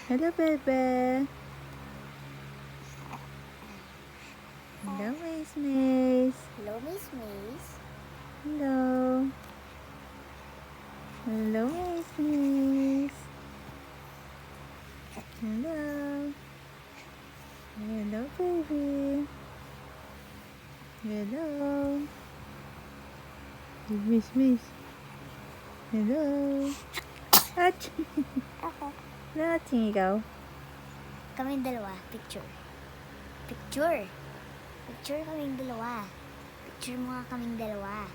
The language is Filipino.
Hello, bebe. Hello, Miss Miss. Hello, Miss Miss. Hello. Hello, Miss Miss. Hello. Hello, baby. Hello. Miss Miss. Hello. Ach! Ako. Nakating ikaw. Kaming dalawa. Picture. Picture. Picture kaming dalawa. Picture mo nga kaming dalawa.